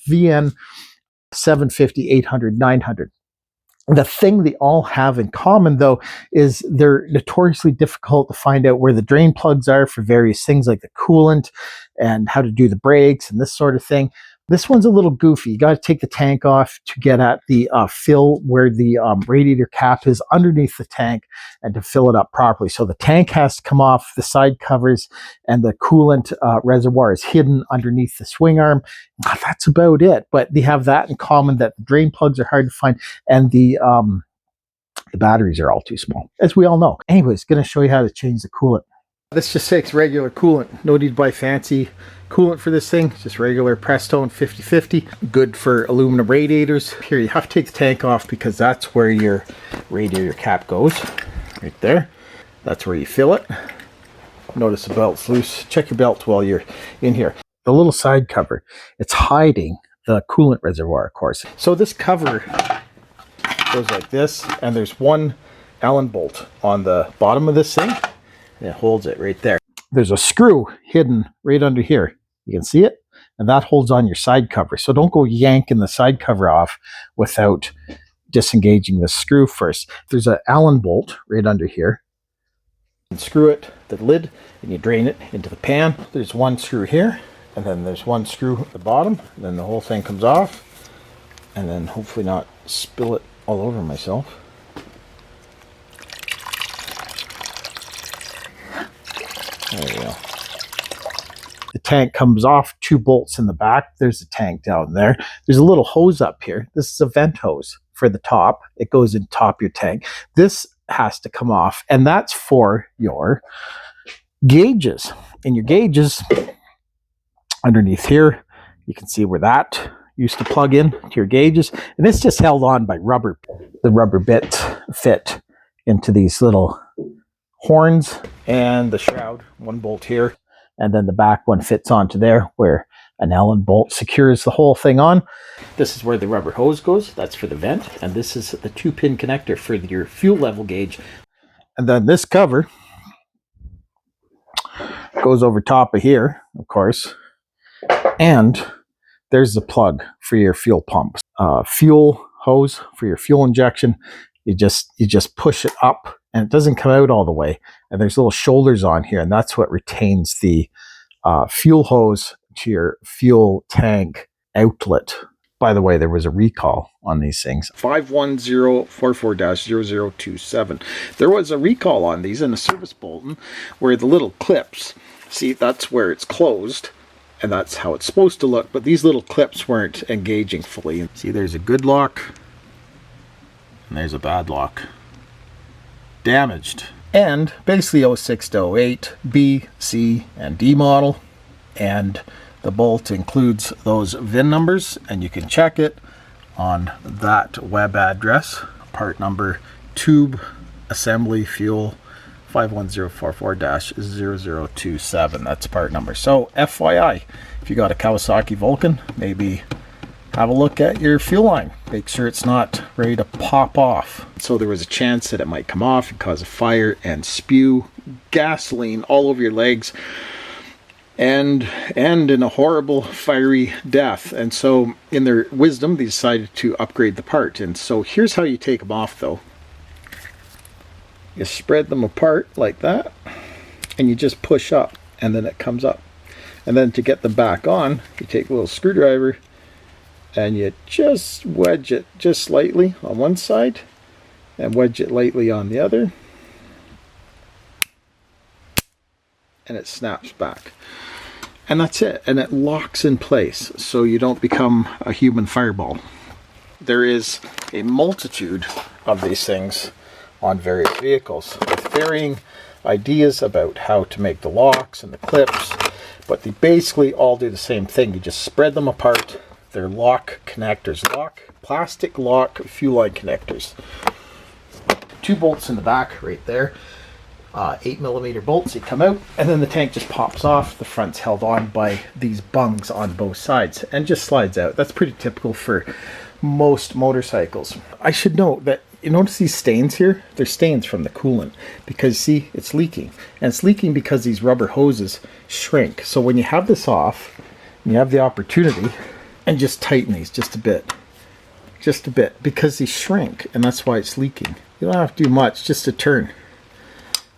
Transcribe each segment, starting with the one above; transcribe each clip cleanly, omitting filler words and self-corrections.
VN 750, 800, 900. The thing they all have in common, though, is they're notoriously difficult to find out where the drain plugs are for various things like the coolant and how to do the brakes and this sort of thing. This one's a little goofy. You got to take the tank off to get at the fill where the radiator cap is underneath the tank and to fill it up properly. So the tank has to come off the side covers and the coolant reservoir is hidden underneath the swing arm. That's about it. But they have that in common, that the drain plugs are hard to find and the batteries are all too small, as we all know. Anyways, going to show you how to change the coolant. This just takes regular coolant. No need to buy fancy coolant for this thing. Just regular Prestone 50/50. Good for aluminum radiators. Here, you have to take the tank off because that's where your radiator cap goes. Right there. That's where you fill it. Notice the belt's loose. Check your belt while you're in here. The little side cover, it's hiding the coolant reservoir, of course. So this cover goes like this, and there's one Allen bolt on the bottom of this thing. It holds it right there. There's a screw hidden right under here. You can see it, and that holds on your side cover. So don't go yanking the side cover off without disengaging the screw first. There's an Allen bolt right under here. You screw it, the lid, and you drain it into the pan. There's one screw here, and then there's one screw at the bottom, and then the whole thing comes off, and then hopefully not spill it all over myself. There we go. The tank comes off, 2 bolts in the back. There's the tank down there. There's a little hose up here. This is a vent hose for the top. It goes in top of your tank. This has to come off, and that's for your gauges. And your gauges, underneath here, you can see where that used to plug in to your gauges. And it's just held on by rubber. The rubber bits fit into these little horns, and the shroud, one bolt here, and then the back one fits onto there where an Allen bolt secures the whole thing on. This is where the rubber hose goes. That's for the vent, and this is the 2-pin connector for your fuel level gauge. And then this cover goes over top of here, of course, and there's the plug for your fuel pumps. Fuel hose for your fuel injection. You just push it up, and it doesn't come out all the way. And there's little shoulders on here, and that's what retains the fuel hose to your fuel tank outlet. By the way, there was a recall on these things. 51044-0027. There was a recall on these in a service bulletin where the little clips, see, that's where it's closed, and that's how it's supposed to look, but these little clips weren't engaging fully. See, there's a good lock, and there's a bad lock. Damaged. And basically 06 to 08 B, C, and D model, and the bolt includes those VIN numbers, and you can check it on that web address. Part number, tube assembly fuel 51044-0027. That's part number. So FYI, if you got a Kawasaki Vulcan, maybe have a look at your fuel line. Make sure it's not ready to pop off. So there was a chance that it might come off and cause a fire and spew gasoline all over your legs and end in a horrible fiery death. And so in their wisdom, they decided to upgrade the part. And so here's how you take them off, though. You spread them apart like that, and you just push up, and then it comes up. And then to get them back on, you take a little screwdriver and you just wedge it just slightly on one side and wedge it lightly on the other, and it snaps back. And that's it, and it locks in place so you don't become a human fireball. There is a multitude of these things on various vehicles with varying ideas about how to make the locks and the clips, but they basically all do the same thing. You just spread them apart. They're lock connectors, plastic lock fuel line connectors. 2 bolts in the back right there, 8mm bolts. They come out, and then the tank just pops off. The front's held on by these bungs on both sides and just slides out. That's pretty typical for most motorcycles. I should note that you notice these stains here? They're stains from the coolant, because see, it's leaking, and it's leaking because these rubber hoses shrink. So when you have this off, you have the opportunity, and just tighten these just a bit. Just a bit, because they shrink, and that's why it's leaking. You don't have to do much, just a turn.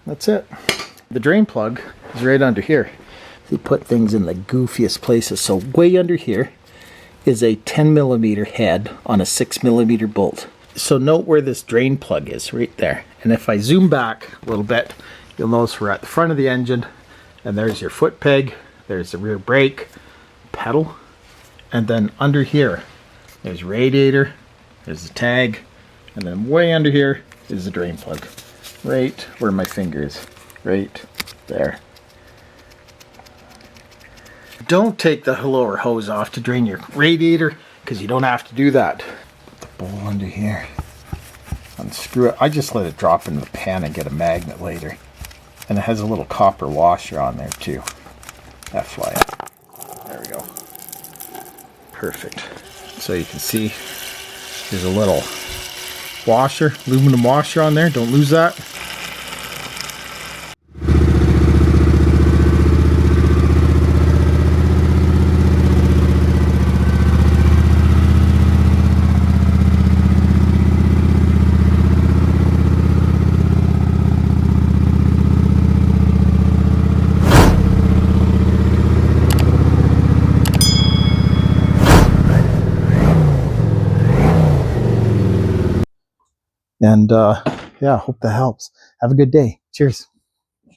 That's it. The drain plug is right under here. We put things in the goofiest places. So way under here is a 10mm head on a 6mm bolt. So note where this drain plug is, right there. And if I zoom back a little bit, you'll notice we're at the front of the engine, and there's your foot peg, there's the rear brake, pedal, and then under here, there's radiator, there's the tag, and then way under here is the drain plug. Right where my finger is. Right there. Don't take the lower hose off to drain your radiator, because you don't have to do that. Put the bowl under here. Unscrew it. I just let it drop into the pan and get a magnet later. And it has a little copper washer on there too. FYI. There we go. Perfect. So you can see there's a little washer, aluminum washer on there. Don't lose that. And yeah, hope that helps. Have a good day. Cheers.